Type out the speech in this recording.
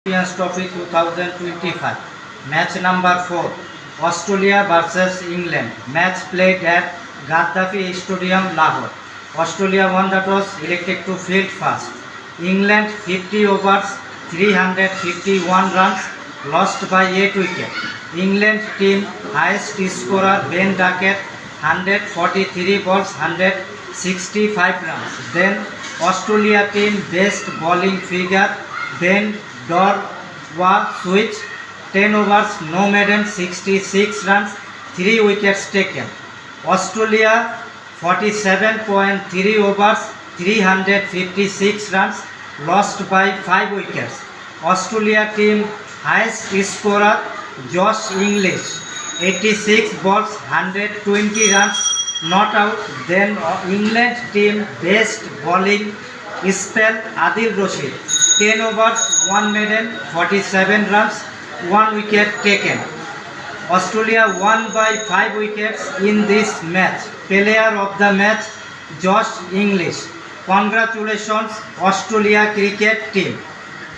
Champions Trophy 2025. Match number 4. Australia versus England. Match played at Gaddafi Stadium, Lahore. Australia won the toss, elected to field first. England 50 overs, 351 runs, lost by 8 wickets. England team highest scorer Ben Duckett 143 balls, 165 runs. Then Australia team best bowling figure Ben Dorwa-Switch 10 overs, no maiden, 66 runs, 3 wickets taken. Australia 47.3 overs, 356 runs, lost by 5 wickets. Australia team highest scorer Josh English 86 balls, 120 runs, not out. Then England team best bowling spell Adil Rashid 10 overs, 1 maiden, 47 runs, 1 wicket taken. Australia won by 5 wickets in this match. Player of the match Josh English. Congratulations Australia cricket team.